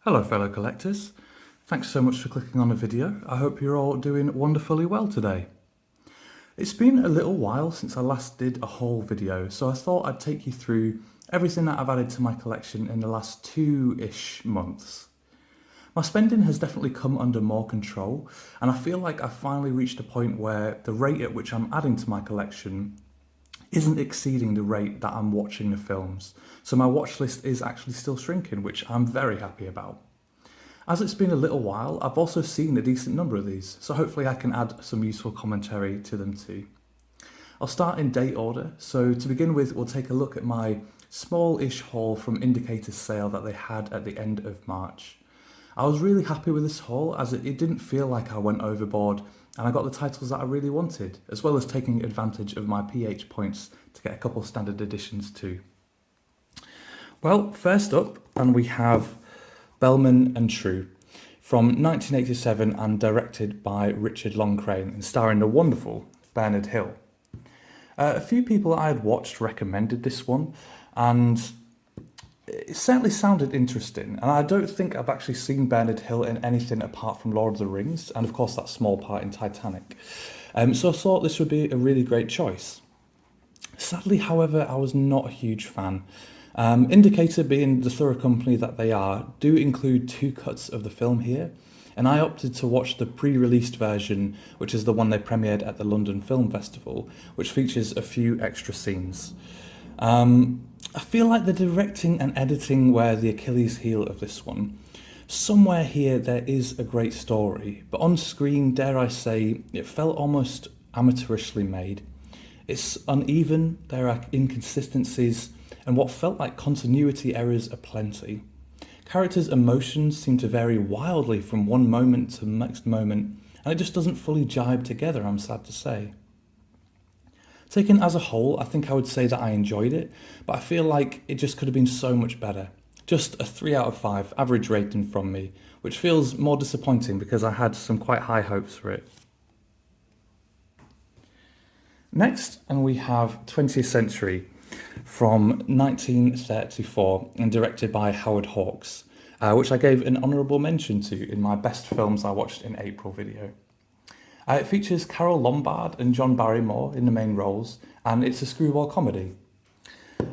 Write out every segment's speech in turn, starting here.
Hello fellow collectors, thanks so much for clicking on the video. I hope you're all doing wonderfully well today. It's been a little while since I last did a haul video, so I thought I'd take you through everything that I've added to my collection in the last 2-ish months. My spending has definitely come under more control, and I feel like I've finally reached a point where the rate at which I'm adding to my collection isn't exceeding the rate that I'm watching the films, so my watch list is actually still shrinking, which I'm very happy about. As it's been a little while, I've also seen a decent number of these, so hopefully I can add some useful commentary to them too. I'll start in date order, so to begin with we'll take a look at my small-ish haul from Indicator's sale that they had at the end of March. I was really happy with this haul as it didn't feel like I went overboard, and I got the titles that I really wanted, as well as taking advantage of my PH points to get a couple standard editions too. Well, first up, and we have Bellman and True from 1987 and directed by Richard Loncraine and starring the wonderful Bernard Hill. A few people I had watched recommended this one, and it certainly sounded interesting, and I don't think I've actually seen Bernard Hill in anything apart from Lord of the Rings, and of course that small part in Titanic. So I thought this would be a really great choice. Sadly, however, I was not a huge fan. Indicator, being the thorough company that they are, do include 2 cuts of the film here, and I opted to watch the pre-released version, which is the one they premiered at the London Film Festival, which features a few extra scenes. I feel like the directing and editing were the Achilles heel of this one. Somewhere here there is a great story, but on screen, dare I say, it felt almost amateurishly made. It's uneven, there are inconsistencies, and what felt like continuity errors aplenty. Characters' emotions seem to vary wildly from one moment to the next moment, and it just doesn't fully jibe together, I'm sad to say. Taken as a whole, I think I would say that I enjoyed it, but I feel like it just could have been so much better. Just a 3 out of 5 average rating from me, which feels more disappointing because I had some quite high hopes for it. Next, and we have 20th Century from 1934 and directed by Howard Hawks, which I gave an honourable mention to in my best films I watched in April video. It features Carole Lombard and John Barrymore in the main roles, and it's a screwball comedy.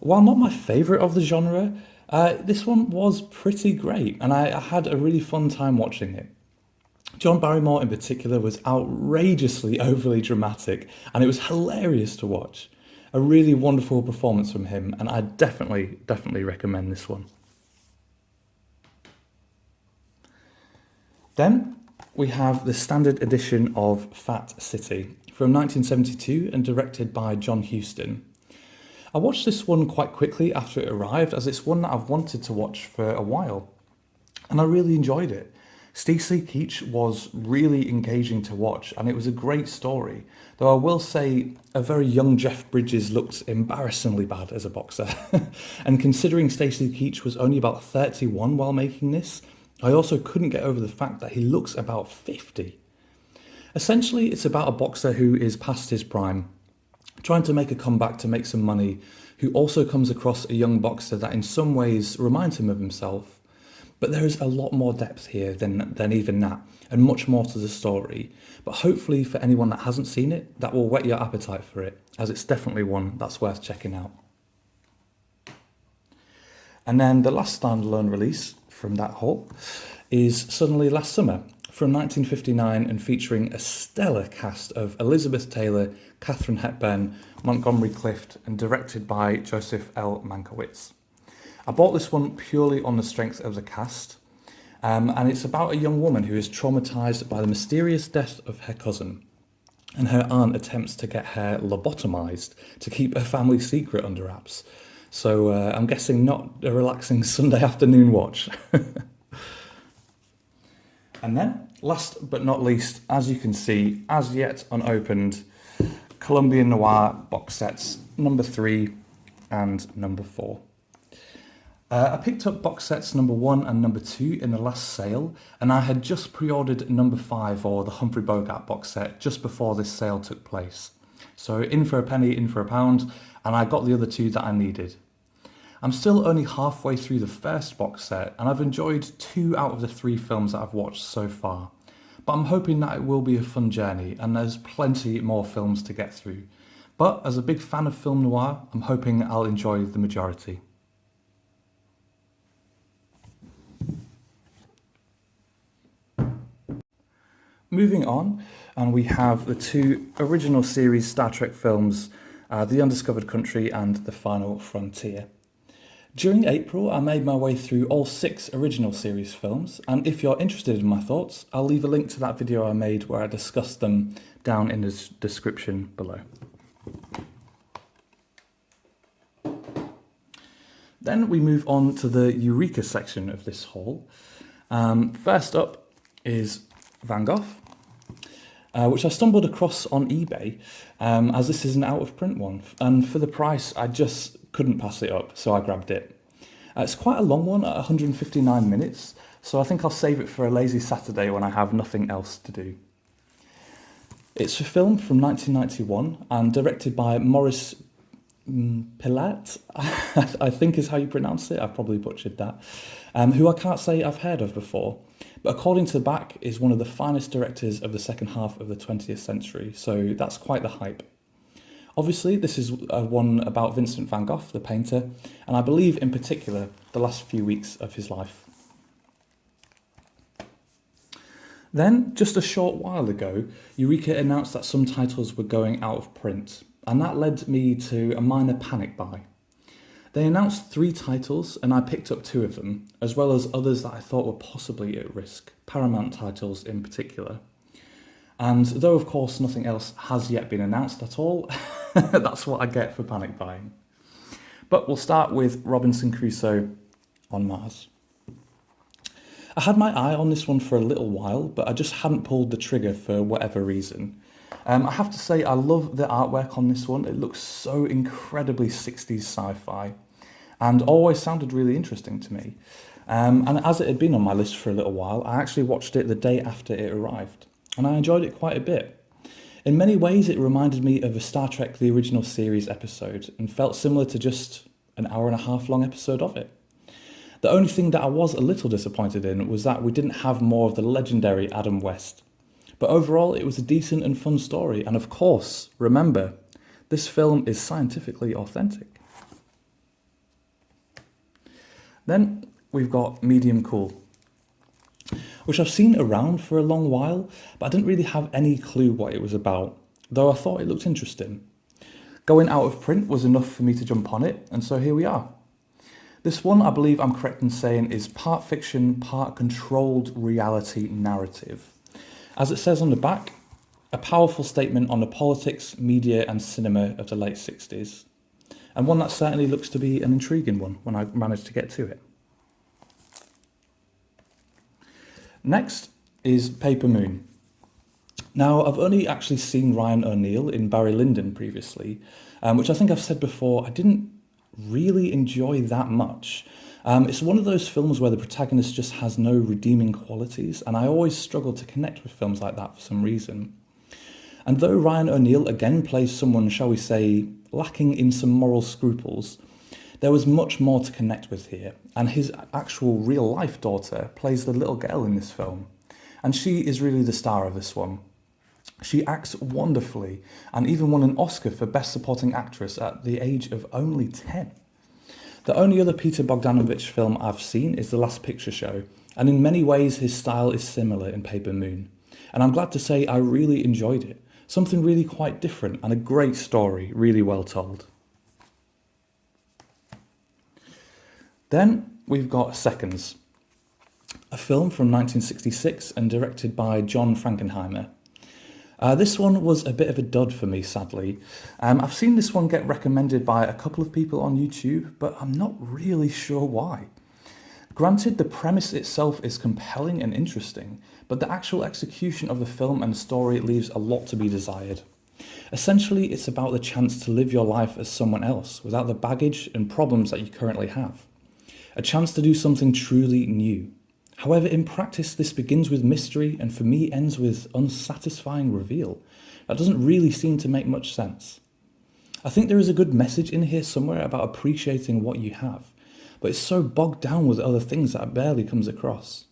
While not my favourite of the genre, this one was pretty great, and I had a really fun time watching it. John Barrymore in particular was outrageously overly dramatic, and it was hilarious to watch. A really wonderful performance from him, and I definitely recommend this one. Then we have the standard edition of Fat City from 1972 and directed by John Huston. I watched this one quite quickly after it arrived, as it's one that I've wanted to watch for a while, and I really enjoyed it. Stacey Keach was really engaging to watch, and it was a great story, though I will say a very young Jeff Bridges looked embarrassingly bad as a boxer. And considering Stacey Keach was only about 31 while making this, I also couldn't get over the fact that he looks about 50. Essentially, it's about a boxer who is past his prime, trying to make a comeback to make some money, who also comes across a young boxer that in some ways reminds him of himself. But there is a lot more depth here than even that, and much more to the story. But hopefully for anyone that hasn't seen it, that will whet your appetite for it, as it's definitely one that's worth checking out. And then the last standalone release from that haul is Suddenly Last Summer from 1959 and featuring a stellar cast of Elizabeth Taylor, Katharine Hepburn, Montgomery Clift, and directed by Joseph L. Mankiewicz. I bought this one purely on the strength of the cast, and it's about a young woman who is traumatised by the mysterious death of her cousin, and her aunt attempts to get her lobotomised to keep her family secret under wraps. So I'm guessing not a relaxing Sunday afternoon watch. And then, last but not least, as you can see, as yet unopened, Colombian Noir box sets number 3 and number 4. I picked up box sets number 1 and number 2 in the last sale, and I had just pre-ordered number 5, or the Humphrey Bogart box set, just before this sale took place. So in for a penny, in for a pound, and I got the other 2 that I needed. I'm still only halfway through the first box set, and I've enjoyed 2 out of the 3 films that I've watched so far. But I'm hoping that it will be a fun journey, and there's plenty more films to get through. But as a big fan of film noir, I'm hoping I'll enjoy the majority. Moving on, and we have the 2 original series Star Trek films, The Undiscovered Country and The Final Frontier. During April, I made my way through all 6 original series films, and if you're interested in my thoughts, I'll leave a link to that video I made where I discussed them down in the description below. Then we move on to the Eureka section of this haul. First up is Van Gogh, which I stumbled across on eBay, as this is an out-of-print one, and for the price I just couldn't pass it up, so I grabbed it. It's quite a long one at 159 minutes, so I think I'll save it for a lazy Saturday when I have nothing else to do. It's a film from 1991 and directed by Maurice Pilat, I think is how you pronounce it, I've probably butchered that, who I can't say I've heard of before, but according to the back is one of the finest directors of the second half of the 20th century, so that's quite the hype. Obviously, this is one about Vincent van Gogh, the painter, and I believe in particular the last few weeks of his life. Then, just a short while ago, Eureka announced that some titles were going out of print, and that led me to a minor panic buy. They announced 3 titles, and I picked up 2 of them, as well as others that I thought were possibly at risk, Paramount titles in particular. And though of course nothing else has yet been announced at all, that's what I get for panic buying. But we'll start with Robinson Crusoe on Mars. I had my eye on this one for a little while, but I just hadn't pulled the trigger for whatever reason. I have to say I love the artwork on this one. It looks so incredibly 60s sci-fi and always sounded really interesting to me. And as it had been on my list for a little while, I actually watched it the day after it arrived, and I enjoyed it quite a bit. In many ways, it reminded me of a Star Trek The Original Series episode and felt similar to just an hour-and-a-half long episode of it. The only thing that I was a little disappointed in was that we didn't have more of the legendary Adam West. But overall, it was a decent and fun story, and of course, remember, this film is scientifically authentic. Then we've got Medium Cool, which I've seen around for a long while, but I didn't really have any clue what it was about, though I thought it looked interesting. Going out of print was enough for me to jump on it, and so here we are. This one, I believe I'm correct in saying, is part fiction, part controlled reality narrative. As it says on the back, a powerful statement on the politics, media and cinema of the late 60s, and one that certainly looks to be an intriguing one when I managed to get to it. Next is Paper Moon. Now, I've only actually seen Ryan O'Neal in Barry Lyndon previously, which I think I've said before, I didn't really enjoy that much. It's one of those films where the protagonist just has no redeeming qualities, and I always struggle to connect with films like that for some reason. And though Ryan O'Neal again plays someone, shall we say, lacking in some moral scruples, there was much more to connect with here, and his actual real-life daughter plays the little girl in this film, and she is really the star of this one. She acts wonderfully, and even won an Oscar for Best Supporting Actress at the age of only 10. The only other Peter Bogdanovich film I've seen is The Last Picture Show, and in many ways his style is similar in Paper Moon, and I'm glad to say I really enjoyed it. Something really quite different, and a great story, really well told. Then we've got Seconds, a film from 1966 and directed by John Frankenheimer. This one was a bit of a dud for me, sadly. I've seen this one get recommended by a couple of people on YouTube, but I'm not really sure why. Granted, the premise itself is compelling and interesting, but the actual execution of the film and story leaves a lot to be desired. Essentially, it's about the chance to live your life as someone else, without the baggage and problems that you currently have. A chance to do something truly new. However, in practice, this begins with mystery and for me ends with unsatisfying reveal. That doesn't really seem to make much sense. I think there is a good message in here somewhere about appreciating what you have, but it's so bogged down with other things that it barely comes across.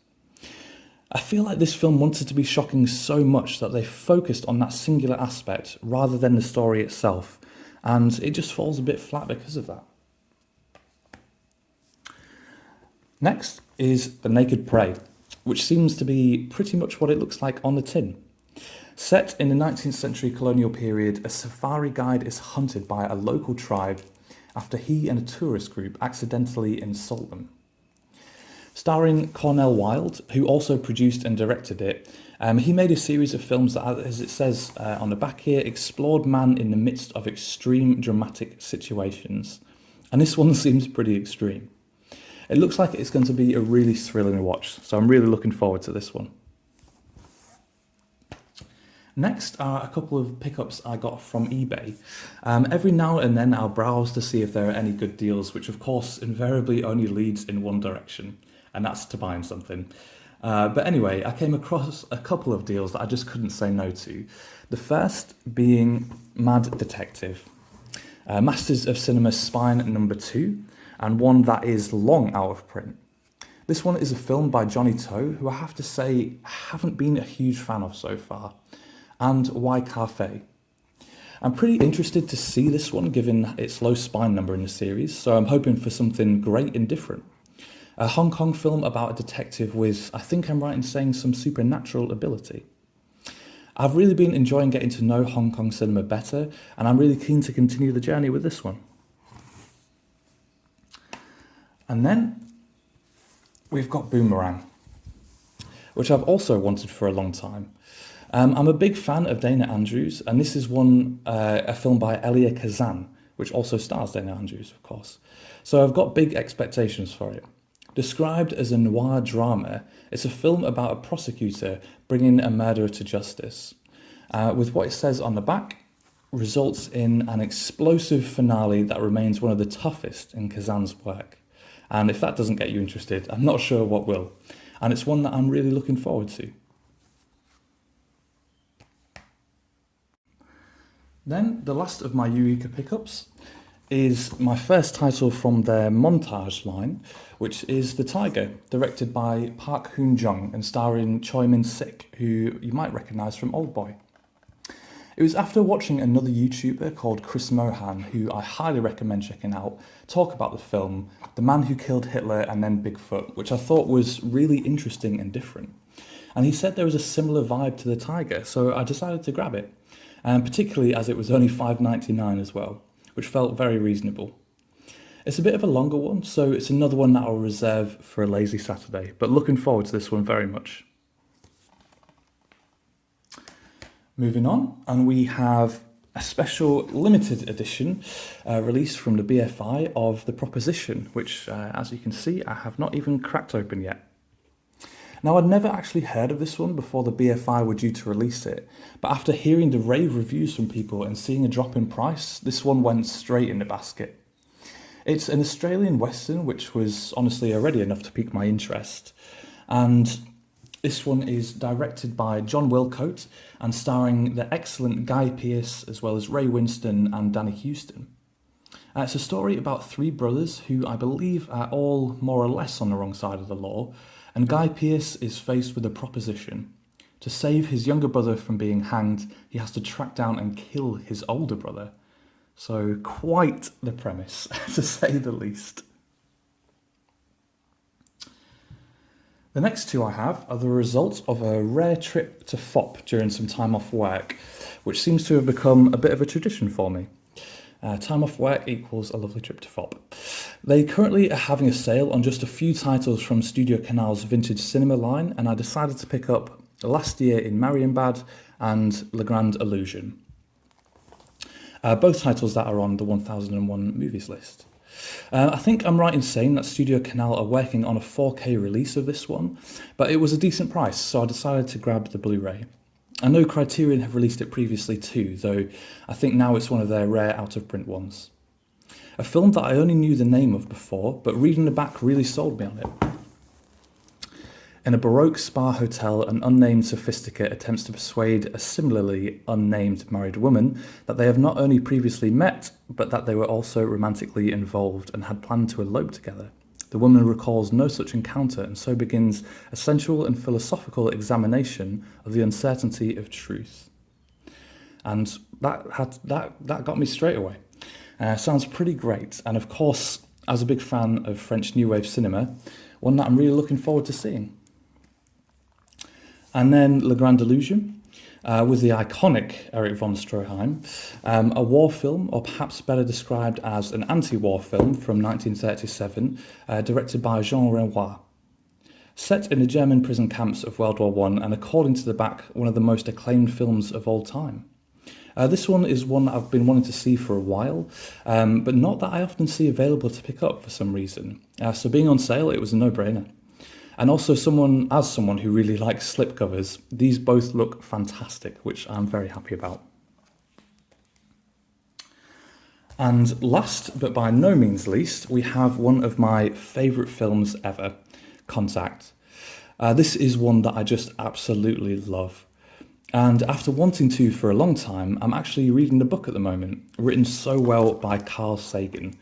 I feel like this film wanted to be shocking so much that they focused on that singular aspect rather than the story itself, and it just falls a bit flat because of that. Next is The Naked Prey, which seems to be pretty much what it looks like on the tin. Set in the 19th century colonial period, a safari guide is hunted by a local tribe after he and a tourist group accidentally insult them. Starring Cornel Wilde, who also produced and directed it, he made a series of films that, as it says on the back here, explored man in the midst of extreme dramatic situations. And this one seems pretty extreme. It looks like it's going to be a really thrilling watch, so I'm really looking forward to this one. Next are a couple of pickups I got from eBay. Every now and then I'll browse to see if there are any good deals, which of course invariably only leads in one direction, and that's to buying something. But anyway, I came across a couple of deals that I just couldn't say no to. The first being Mad Detective, Masters of Cinema Spine #2, and one that is long out of print. This one is a film by Johnny To, who I have to say I haven't been a huge fan of so far, and Y Cafe. I'm pretty interested to see this one given its low spine number in the series, so I'm hoping for something great and different. A Hong Kong film about a detective with, I think I'm right in saying, some supernatural ability. I've really been enjoying getting to know Hong Kong cinema better, and I'm really keen to continue the journey with this one. And then we've got Boomerang, which I've also wanted for a long time. I'm a big fan of Dana Andrews, and this is a film by Elia Kazan, which also stars Dana Andrews, of course. So I've got big expectations for it. Described as a noir drama, it's a film about a prosecutor bringing a murderer to justice. With what it says on the back, results in an explosive finale that remains one of the toughest in Kazan's work. And if that doesn't get you interested, I'm not sure what will. And it's one that I'm really looking forward to. Then the last of my Eureka pickups is my first title from their montage line, which is The Tiger, directed by Park Hoon-jung and starring Choi Min-sik, who you might recognise from Oldboy. It was after watching another YouTuber called Chris Mohan, who I highly recommend checking out, talk about the film, The Man Who Killed Hitler and Then Bigfoot, which I thought was really interesting and different. And he said there was a similar vibe to The Tiger, so I decided to grab it, and particularly as it was only $5.99 as well, which felt very reasonable. It's a bit of a longer one, so it's another one that I'll reserve for a lazy Saturday, but looking forward to this one very much. Moving on, and we have a special limited edition release from the BFI of The Proposition, which, as you can see, I have not even cracked open yet. Now, I'd never actually heard of this one before the BFI were due to release it, but after hearing the rave reviews from people and seeing a drop in price, this one went straight in the basket. It's an Australian Western, which was honestly already enough to pique my interest, and this one is directed by John Wilcote and starring the excellent Guy Pearce as well as Ray Winston and Danny Huston. It's a story about three brothers who I believe are all more or less on the wrong side of the law, and Guy Pearce is faced with a proposition. To save his younger brother from being hanged, he has to track down and kill his older brother. So quite the premise, to say the least. The next two I have are the results of a rare trip to FOP during some time off work, which seems to have become a bit of a tradition for me. Time off work equals a lovely trip to FOP. They currently are having a sale on just a few titles from Studio Canal's vintage cinema line, and I decided to pick up Last Year in Marienbad and Le Grand Illusion. Both titles that are on the 1001 movies list. I think I'm right in saying that Studio Canal are working on a 4K release of this one, but it was a decent price, so I decided to grab the Blu-ray. I know Criterion have released it previously too, though I think now it's one of their rare out-of-print ones. A film that I only knew the name of before, but reading the back really sold me on it. In a Baroque spa hotel, an unnamed sophisticate attempts to persuade a similarly unnamed married woman that they have not only previously met, but that they were also romantically involved and had planned to elope together. The woman recalls no such encounter and so begins a sensual and philosophical examination of the uncertainty of truth. And that got me straight away. Sounds pretty great. And of course, as a big fan of French New Wave cinema, one that I'm really looking forward to seeing. And then Le Grand Illusion, with the iconic Erich von Stroheim, a war film, or perhaps better described as an anti-war film from 1937, directed by Jean Renoir. Set in the German prison camps of World War I, and according to the back, one of the most acclaimed films of all time. This one is one that I've been wanting to see for a while, but not that I often see available to pick up for some reason. So being on sale, it was a no-brainer. And also as someone who really likes slipcovers, these both look fantastic, which I'm very happy about. And last, but by no means least, we have one of my favourite films ever, Contact. This is one that I just absolutely love. And after wanting to for a long time, I'm actually reading the book at the moment, written so well by Carl Sagan,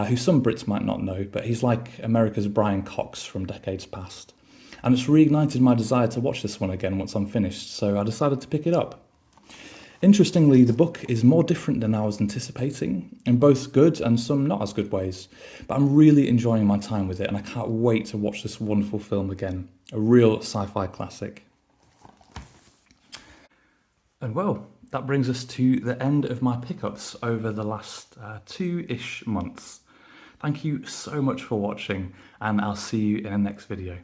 who some Brits might not know, but he's like America's Brian Cox from decades past. And it's reignited my desire to watch this one again once I'm finished, so I decided to pick it up. Interestingly, the book is more different than I was anticipating, in both good and some not as good ways, but I'm really enjoying my time with it, and I can't wait to watch this wonderful film again. A real sci-fi classic. And well, that brings us to the end of my pickups over the last 2-ish months. Thank you so much for watching, and I'll see you in the next video.